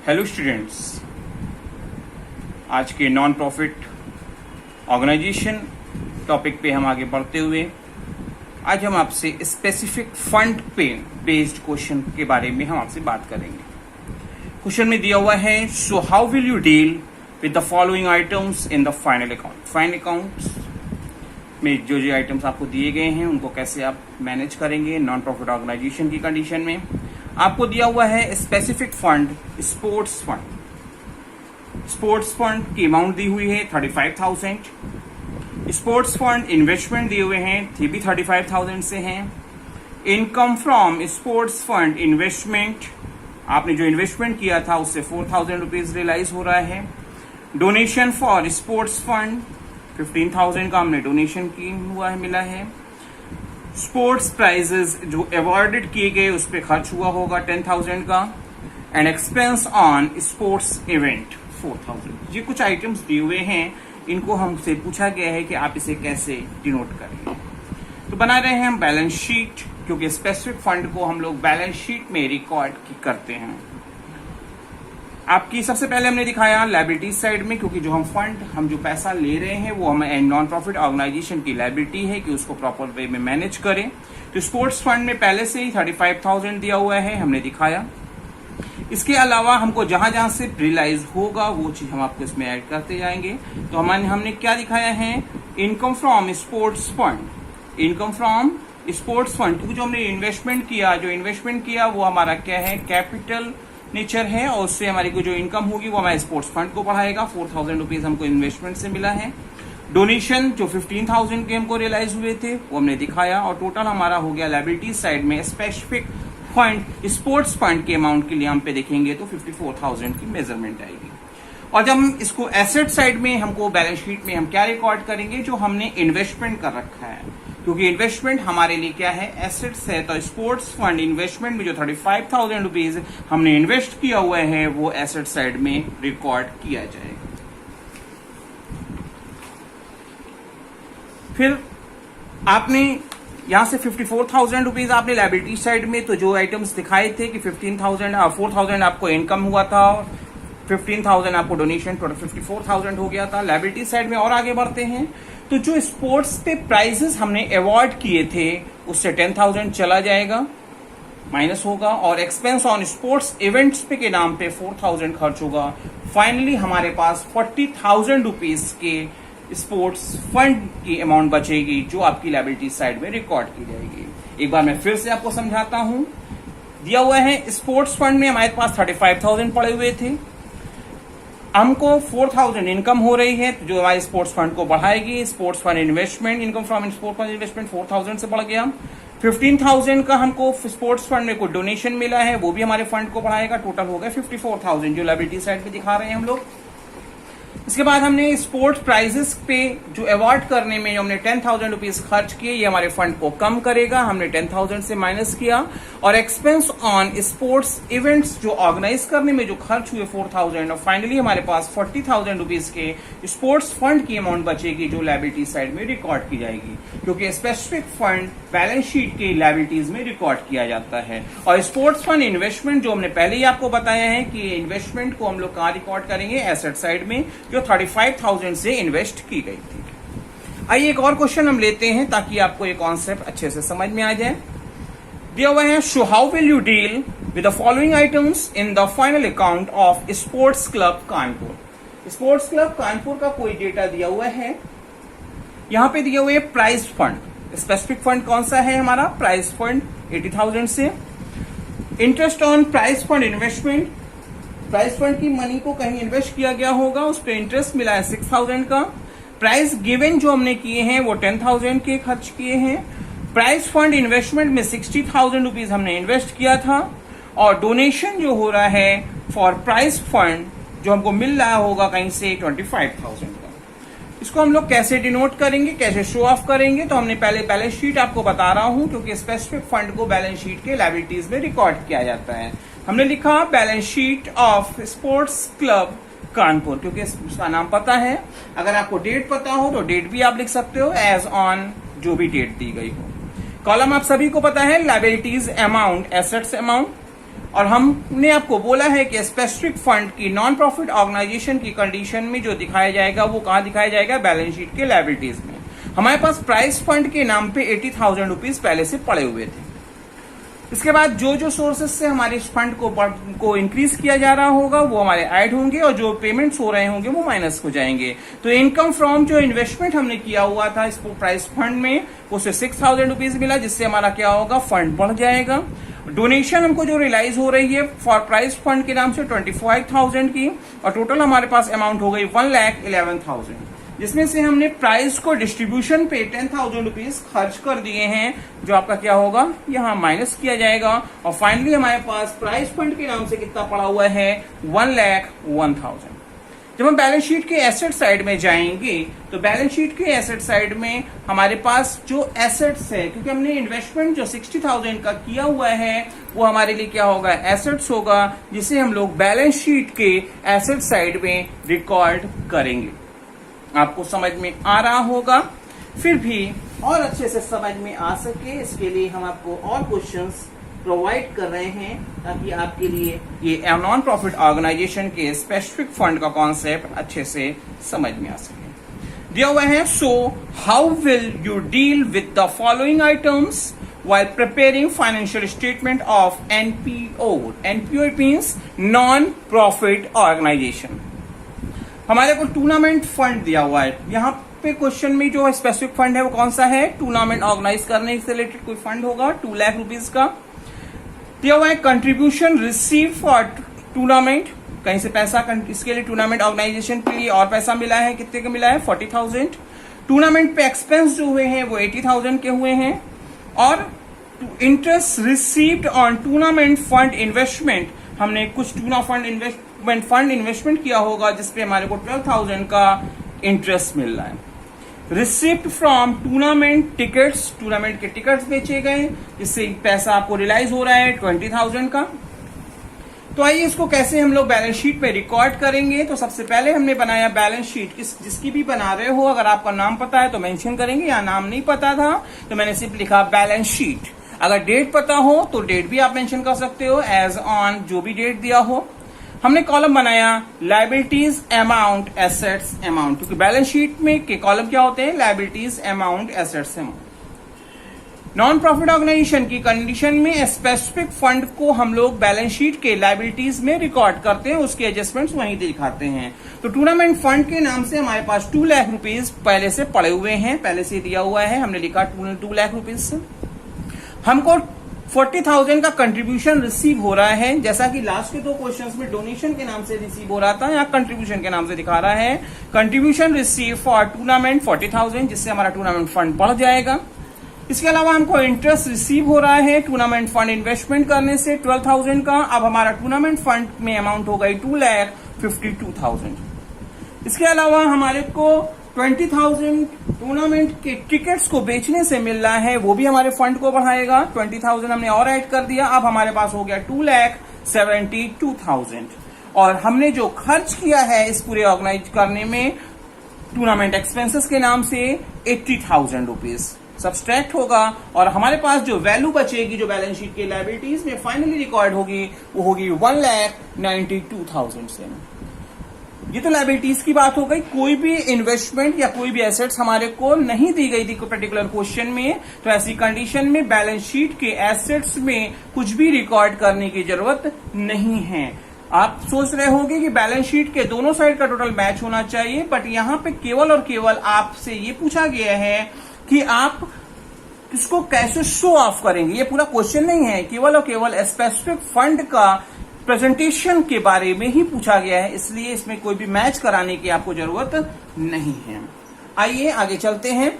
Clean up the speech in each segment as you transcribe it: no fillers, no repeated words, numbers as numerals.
Hello students, आज के non profit organisation topic पे हम आगे बढ़ते हुए आज हम आपसे स्पेसिफिक फंड पे बेस्ड क्वेश्चन के बारे में हम आपसे बात करेंगे। क्वेश्चन में दिया हुआ है, so how will you deal with the following items in the final account. Final accounts में जो जो आइटम्स आपको दिए गए हैं उनको कैसे आप मैनेज करेंगे नॉन प्रॉफिट ऑर्गेनाइजेशन की कंडीशन में। आपको दिया हुआ है specific fund, sports fund. Sports fund की अमाउंट दी हुई है 35,000। स्पोर्ट्स फंड इन्वेस्टमेंट दिए हुए हैं, ये भी 35,000 से हैं। Income from sports fund investment, आपने जो इन्वेस्टमेंट किया था उससे 4,000 रुपीज रियलाइज हो रहा है। डोनेशन फॉर स्पोर्ट्स फंड 15,000 का हमने डोनेशन की हुआ है, मिला है। स्पोर्ट्स प्राइजेस जो अवॉर्डेड किए गए उस पर खर्च हुआ होगा 10,000 का। And expense on sports event 4,000। ये कुछ आइटम्स दिए हुए हैं, इनको हमसे पूछा गया है कि आप इसे कैसे डिनोट करेंगे। तो बना रहे हैं हम बैलेंस शीट, क्योंकि स्पेसिफिक फंड को हम लोग बैलेंस शीट में रिकॉर्ड करते हैं। आपकी सबसे पहले हमने दिखाया लायबिलिटी साइड में, क्योंकि जो हम जो पैसा ले रहे हैं वो हम नॉन प्रॉफिट ऑर्गेनाइजेशन की लायबिलिटी है कि उसको प्रॉपर वे में मैनेज करें। तो स्पोर्ट्स फंड में पहले से ही 35,000 दिया हुआ है, हमने दिखाया। इसके अलावा हमको जहां जहां से रियलाइज होगा वो चीज हम आपको इसमें ऐड करते जाएंगे। तो हमने क्या दिखाया है, income from sports fund. Income from sports fund, क्योंकि जो हमने इन्वेस्टमेंट किया वो हमारा क्या है, कैपिटल नेचर है, और उससे हमारी को जो इनकम होगी वो हमारे स्पोर्ट्स फंड को बढ़ाएगा। 4,000 रुपीज हमको इन्वेस्टमेंट से मिला है। डोनेशन जो 15,000 के हमको रियलाइज हुए थे वो हमने दिखाया, और टोटल हमारा हो गया लायबिलिटी साइड में स्पेसिफिक फंड स्पोर्ट्स फंड के अमाउंट के लिए हम पे देखेंगे तो 54,000 की मेजरमेंट आएगी। और जब हम इसको एसेट साइड में हमको बैलेंस शीट में हम क्या रिकॉर्ड करेंगे, जो हमने इन्वेस्टमेंट कर रखा है, क्योंकि इन्वेस्टमेंट हमारे लिए क्या है, एसेट्स है। तो स्पोर्ट्स फंड इन्वेस्टमेंट में जो 35,000 रुपीज हमने इन्वेस्ट किया हुआ है वो एसेट साइड में रिकॉर्ड किया जाएगा। फिर आपने यहां से 54,000 रुपीज आपने लायबिलिटी साइड में तो जो आइटम्स दिखाए थे कि 4,000 आपको इनकम हुआ था, 15,000 आपको डोनेशन, टोटल 54,000 हो गया था। लायबिलिटी साइड में और आगे बढ़ते हैं तो जो स्पोर्ट्स पे प्राइजेस हमने अवॉर्ड किए थे उससे 10,000 चला जाएगा, माइनस होगा। और एक्सपेंस ऑन स्पोर्ट्स इवेंट्स पे के नाम पे 4,000 खर्च होगा। फाइनली हमारे पास 40,000 रुपीज के स्पोर्ट्स फंड की अमाउंट बचेगी, जो आपकी लायबिलिटी साइड में रिकॉर्ड की जाएगी। एक बार मैं फिर से आपको समझाता हूं। दिया हुआ है स्पोर्ट्स फंड में हमारे पास 35,000 पड़े हुए थे, हमको 4,000 इनकम हो रही है जो हमारे स्पोर्ट्स फंड को बढ़ाएगी। Sports fund investment, income from sports fund investment 4,000 से बढ़ गया। 15,000 का हमको स्पोर्ट्स फंड में कोई डोनेशन मिला है, वो भी हमारे फंड को बढ़ाएगा। टोटल हो गया 54,000 जो लायबिलिटी साइड पे दिखा रहे हैं हम लोग। इसके बाद हमने स्पोर्ट्स प्राइजेस पे जो अवार्ड करने में जो हमने 10,000 रुपीज खर्च किए, ये हमारे फंड को कम करेगा, हमने 10,000 से माइनस किया। और एक्सपेंस ऑन स्पोर्ट्स इवेंट्स जो ऑर्गेनाइज करने में जो खर्च हुए 4,000, और फाइनली हमारे पास 40,000 रुपीज के स्पोर्ट्स फंड की अमाउंट बचेगी जो लायबिलिटी साइड में रिकॉर्ड की जाएगी, क्योंकि स्पेसिफिक फंड बैलेंस शीट के लायबिलिटीज में रिकॉर्ड किया जाता है। और स्पोर्ट्स फंड इन्वेस्टमेंट जो हमने पहले ही आपको बताया है कि इन्वेस्टमेंट को हम लोग कहां रिकॉर्ड करेंगे, एसेट साइड में, जो 35,000 से इन्वेस्ट की गई थी। आइए एक और क्वेश्चन हम लेते हैं ताकि आपको ये कॉन्सेप्ट अच्छे से समझ में आ जाए। दिया हुआ है, so how will you deal with the following items in the final account of sports club Kanpur. Sports club Kanpur का कोई डेटा दिया हुआ है, यहां पे दिया हुआ है प्राइज फंड। स्पेसिफिक फंड कौन सा है हमारा, प्राइज फंड 80,000 से। Interest on prize fund investment, prize fund की मनी को कहीं इन्वेस्ट किया गया होगा, उस पर इंटरेस्ट मिला है 6,000 का। प्राइज गिवन जो हमने किए हैं वो 10,000 के खर्च किए हैं। प्राइज फंड इन्वेस्टमेंट में 60,000 रुपीज हमने इन्वेस्ट किया था। और डोनेशन जो हो रहा है फॉर प्राइज फंड जो हमको मिल रहा होगा कहीं से 25,000 का। इसको हम लोग कैसे डिनोट करेंगे, कैसे शो ऑफ करेंगे, तो हमने पहले बैलेंस शीट आपको बता रहा हूं, क्योंकि स्पेसिफिक फंड को बैलेंस शीट के लायबिलिटीज में रिकॉर्ड किया जाता है। हमने लिखा balance sheet of sports club Kanpur, क्योंकि उसका नाम पता है। अगर आपको डेट पता हो तो डेट भी आप लिख सकते हो, एज ऑन जो भी डेट दी गई हो। कॉलम आप सभी को पता है, लायबिलिटीज अमाउंट, एसेट्स अमाउंट। और हमने आपको बोला है कि स्पेसिफिक फंड की नॉन प्रॉफिट ऑर्गेनाइजेशन की कंडीशन में जो दिखाया जाएगा वो कहाँ दिखाया जाएगा, बैलेंस शीट के लायबिलिटीज में। हमारे पास प्राइस फंड के नाम पे 80,000 रुपीज पहले से पड़े हुए थे। इसके बाद जो जो सोर्सेस से हमारे इस फंड को इंक्रीज किया जा रहा होगा वो हमारे ऐड होंगे और जो पेमेंट्स हो रहे होंगे वो माइनस हो जाएंगे। तो इनकम फ्रॉम जो इन्वेस्टमेंट हमने किया हुआ था इस प्राइस फंड में उसे 6,000 रुपीज मिला, जिससे हमारा क्या होगा, फंड बढ़ जाएगा। डोनेशन हमको जो रियलाइज हो रही है फॉर प्राइस फंड के नाम से 25,000 की, और टोटल हमारे पास अमाउंट हो गई 1,11,000, जिसमें से हमने प्राइस को डिस्ट्रीब्यूशन पे 10,000 रुपीज खर्च कर दिए हैं, जो आपका क्या होगा, यहाँ माइनस किया जाएगा। और फाइनली हमारे पास प्राइस फंड के नाम से कितना पड़ा हुआ है, 1,01,000। जब हम बैलेंस शीट के एसेट साइड में जाएंगे तो बैलेंस शीट के एसेट साइड में हमारे पास जो एसेट्स है, क्योंकि हमने इन्वेस्टमेंट जो 60,000 का किया हुआ है वो हमारे लिए क्या होगा, एसेट्स होगा, जिसे हम लोग बैलेंस शीट के एसेट साइड में रिकॉर्ड करेंगे। आपको समझ में आ रहा होगा। फिर भी और अच्छे से समझ में आ सके इसके लिए हम आपको और क्वेश्चंस प्रोवाइड कर रहे हैं, ताकि आपके लिए ये नॉन प्रॉफिट ऑर्गेनाइजेशन के स्पेसिफिक फंड का कॉन्सेप्ट अच्छे से समझ में आ सके। दिया हुआ है, so how will you deal with the following items while preparing financial statement of NPO. NPO it means non-profit organization. हमारे को टूर्नामेंट फंड दिया हुआ है। यहाँ पे क्वेश्चन में जो स्पेसिफिक फंड है वो कौन सा है, टूर्नामेंट ऑर्गेनाइज करने से रिलेटेड कोई फंड होगा, 2 लाख रुपीज का दिया हुआ है। कंट्रीब्यूशन रिसीव फॉर टूर्नामेंट, कहीं से पैसा इसके लिए टूर्नामेंट ऑर्गेनाइजेशन के लिए और पैसा मिला है, कितने का मिला है, 40,000। टूर्नामेंट पे एक्सपेंस जो हुए हैं वो 80,000 के हुए हैं। और interest received on tournament fund investment, हमने कुछ फंड इन्वेस्टमेंट किया होगा जिसपे हमारे को 12,000 का इंटरेस्ट मिल रहा है। Receipt from tournament tickets, tournament के टिकट्स बेचे गए, इससे पैसा आपको रियलाइज हो रहा है 20,000 का। तो आइए इसको कैसे हम लोग बैलेंस शीट में रिकॉर्ड करेंगे। तो सबसे पहले हमने बनाया बैलेंस शीट, जिसकी भी बना रहे हो, अगर आपका नाम पता है तो मेंशन करेंगे, या नाम नहीं पता था तो मैंने सिर्फ लिखा बैलेंस शीट। अगर डेट पता हो तो डेट भी आप मेंशन कर सकते हो, एज ऑन जो भी डेट दिया हो। हमने कॉलम बनाया लायबिलिटीज अमाउंट एसेट्स अमाउंट, क्योंकि बैलेंस शीट में के कॉलम क्या होते हैं, liabilities amount assets amount. Non profit organisation की कंडीशन में स्पेसिफिक फंड को हम लोग बैलेंस शीट के लायबिलिटीज में रिकॉर्ड करते हैं, उसके एडजस्टमेंट्स वहीं दिखाते हैं। तो टूर्नामेंट फंड के नाम से हमारे पास 2 लाख रुपीज पहले से पड़े हुए हैं, पहले से दिया हुआ है, हमने लिखा 2 लाख रुपीज से। हमको 40,000 का कंट्रीब्यूशन रिसीव हो रहा है, जैसा कि लास्ट के 2 क्वेश्चंस में डोनेशन के नाम से रिसीव हो रहा था, यहाँ कंट्रीब्यूशन के नाम से दिखा रहा है। कंट्रीब्यूशन रिसीव फॉर टूर्नामेंट 40,000, जिससे हमारा टूर्नामेंट फंड बढ़ जाएगा। इसके अलावा हमको इंटरेस्ट रिसीव हो रहा है टूर्नामेंट फंड इन्वेस्टमेंट करने से 12,000 का। अब हमारा टूर्नामेंट फंड में अमाउंट हो गई 2,52,000। इसके अलावा हमारे को 20,000 टूर्नामेंट के टिकट्स को बेचने से मिल रहा है, वो भी हमारे फंड को बढ़ाएगा। 20,000 हमने और ऐड कर दिया, अब हमारे पास हो गया 2,72,000। और हमने जो खर्च किया है इस पूरे ऑर्गेनाइज करने में टूर्नामेंट एक्सपेंसेस के नाम से 80,000 रुपीज सब्सट्रैक्ट होगा, और हमारे पास जो वैल्यू बचेगी, जो बैलेंस शीट के लायबिलिटीज में फाइनली रिकॉर्ड होगी, वो होगी 1,92,000 से। ये तो लायबिलिटीज की बात हो गई। कोई भी इन्वेस्टमेंट या कोई भी एसेट्स हमारे को नहीं दी गई थी कोई पर्टिकुलर क्वेश्चन में, तो ऐसी कंडीशन में बैलेंस शीट के एसेट्स में कुछ भी रिकॉर्ड करने की जरूरत नहीं है। आप सोच रहे होंगे कि बैलेंस शीट के दोनों साइड का टोटल मैच होना चाहिए, बट यहाँ पे केवल और केवल आपसे ये पूछा गया है कि आप इसको कैसे शो ऑफ करेंगे। ये पूरा क्वेश्चन नहीं है, केवल और केवल स्पेसिफिक फंड का प्रेजेंटेशन के बारे में ही पूछा गया है, इसलिए इसमें कोई भी मैच कराने की आपको जरूरत नहीं है। आइए आगे चलते हैं,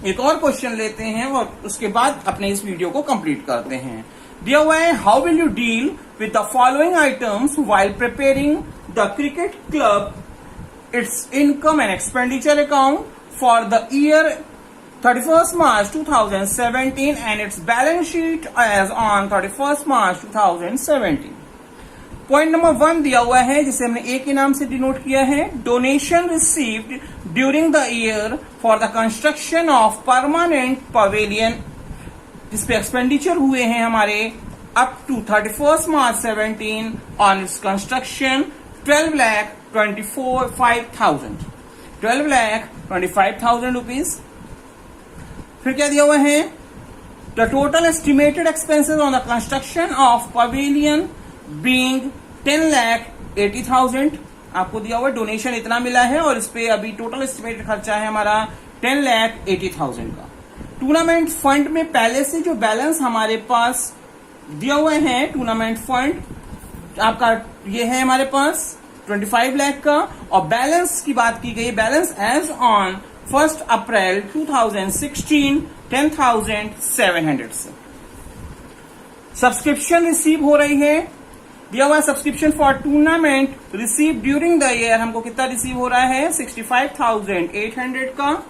एक और क्वेश्चन लेते हैं और उसके बाद अपने इस वीडियो को कंप्लीट करते हैं। दिया हुआ है, how will you deal with the following items while preparing the cricket club it's income and expenditure account for the year 31st March 2017 and its balance sheet as on 31st March 2017. Point number 1 दिया हुआ है, जिसे हमने ए के नाम से denote किया है, donation received during the year for the construction of permanent pavilion, जिसपे एक्सपेंडिचर हुए हैं हमारे up to 31st March 17 on its construction 12,25,000 12,25,000 rupees. फिर क्या दिया हुआ है, the total estimated expenses on the construction of pavilion being 10,80,000। आपको दिया हुआ डोनेशन इतना मिला है और इस पे अभी टोटल एस्टिमेटेड खर्चा है हमारा 10,80,000 का। टूर्नामेंट फंड में पहले से जो बैलेंस हमारे पास दिया हुए हैं, टूर्नामेंट फंड आपका ये है हमारे पास 25 लाख का, और बैलेंस की बात की गई, बैलेंस एज ऑन 1 अप्रैल 2016 10,700 से। सब्सक्रिप्शन रिसीव हो रही है, दिया हुआ subscription for tournament receive during the year, हमको कितना रिसीव हो रहा है 65,800 का।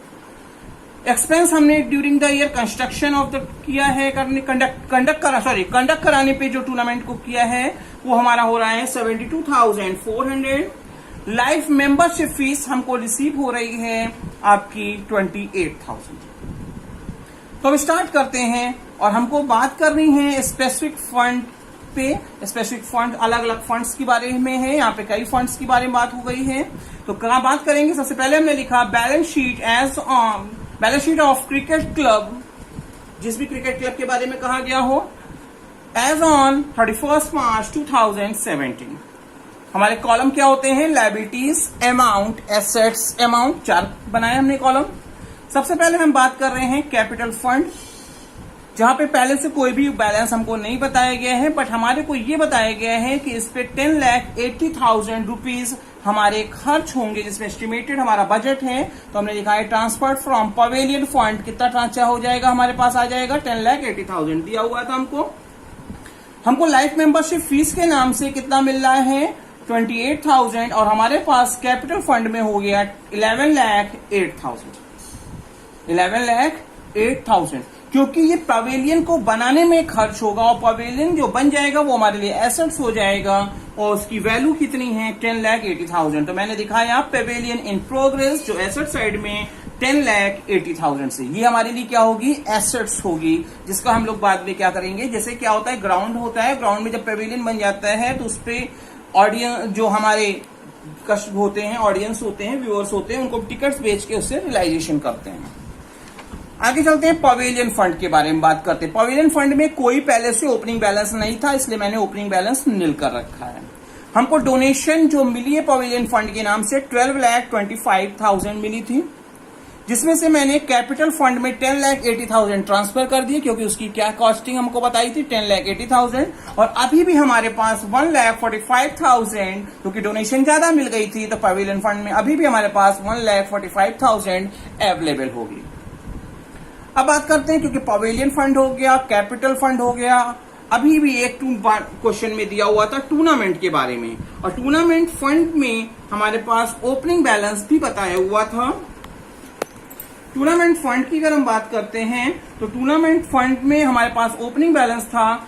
एक्सपेंस हमने during the year construction of the किया है, कंडक्ट कराने पे जो टूर्नामेंट को किया है वो हमारा हो रहा है 72,400। लाइफ मेंबरशिप फीस हमको रिसीव हो रही है आपकी 28,000। तो अब स्टार्ट करते हैं और हमको बात करनी है स्पेसिफिक फंड पे। स्पेसिफिक फंड अलग अलग फंड्स के बारे में है, यहाँ पे कई फंड्स के बारे में बात हो गई है। तो कहाँ बात करेंगे, सबसे पहले हमने लिखा balance sheet as on balance sheet of cricket club, जिस भी क्रिकेट क्लब के बारे में कहा गया हो, एज ऑन 31 मार्च 2017। हमारे कॉलम क्या होते हैं, लायबिलिटीज, अमाउंट, एसेट्स, अमाउंट, 4 बनाए हमने कॉलम। सबसे पहले हम बात कर रहे हैं कैपिटल फंड, जहां पे पहले से कोई भी बैलेंस हमको नहीं बताया गया है, बट हमारे को ये बताया गया है कि इस पे 10,80,000 रुपीज हमारे खर्च होंगे, जिसमें एस्टिमेटेड हमारा बजट है। तो हमने लिखा है ट्रांसफर फ्रॉम पवेलियन फंड, कितना ट्रांसफर हो जाएगा हमारे पास आ जाएगा 10,80,000 दिया हुआ था हमको लाइफ मेंबरशिप फीस के नाम से कितना मिल रहा है 28,000, और हमारे पास कैपिटल फंड में हो गया 11,08,000 क्योंकि ये पवेलियन को बनाने में खर्च होगा, और पवेलियन जो बन जाएगा वो हमारे लिए एसेट्स हो जाएगा, और उसकी वैल्यू कितनी है 10,80,000। तो मैंने दिखाया पवेलियन इन प्रोग्रेस, जो एसेट साइड में 10,80,000 से, ये हमारे लिए क्या होगी, एसेट्स होगी, जिसका हम लोग बाद में क्या करेंगे। जैसे क्या होता है, ग्राउंड होता है, ग्राउंड में जब पवेलियन बन जाता है तो उस पे ऑडियंस जो हमारे कस्टमर होते हैं, ऑडियंस होते हैं, व्यूअर्स होते हैं, उनको टिकट्स बेच के उससे रियलाइजेशन करते हैं। आगे चलते हैं, पवेलियन फंड के बारे में बात करते हैं। पवेलियन फंड में कोई पहले से ओपनिंग बैलेंस नहीं था, इसलिए मैंने ओपनिंग बैलेंस नील कर रखा है। हमको डोनेशन जो मिली है पवेलियन फंड के नाम से 12,25,000 मिली थी, जिसमें से मैंने कैपिटल फंड में 10,80,000 ट्रांसफर कर दिए, क्योंकि उसकी क्या कॉस्टिंग हमको बताई थी 10,80,000, और अभी भी हमारे पास 1,45,000, क्योंकि डोनेशन ज्यादा मिल गई थी तो पवेलियन फंड में अभी भी हमारे पास 1,45,000 अवेलेबल होगी। अब बात करते हैं, क्योंकि पवेलियन फंड हो गया, कैपिटल फंड हो गया, अभी भी एक क्वेश्चन में दिया हुआ था टूर्नामेंट के बारे में, और टूर्नामेंट फंड में हमारे पास ओपनिंग बैलेंस भी बताया हुआ था। टूर्नामेंट फंड की अगर हम बात करते हैं तो टूर्नामेंट फंड में हमारे पास ओपनिंग बैलेंस था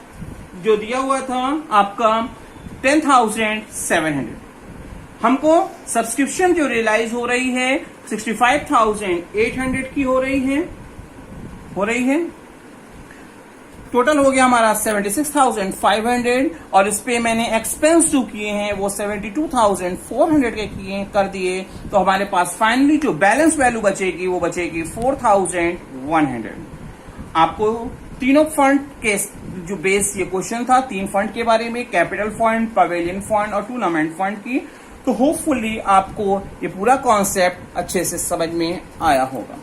जो दिया हुआ था आपका 10,700। हमको सब्सक्रिप्शन जो रियलाइज हो रही है 65,800 की हो रही है। टोटल हो गया हमारा 76,500, और इस पे मैंने एक्सपेंस जो किए हैं वो 72,400 के कर दिए, तो हमारे पास फाइनली जो बैलेंस वैल्यू बचेगी वो बचेगी 4,100। आपको तीनों फंड के जो बेस ये क्वेश्चन था, 3 फंड के बारे में, कैपिटल फंड, पवेलियन फंड और टूर्नामेंट फंड की, तो होपफुली आपको ये पूरा कॉन्सेप्ट अच्छे से समझ में आया होगा।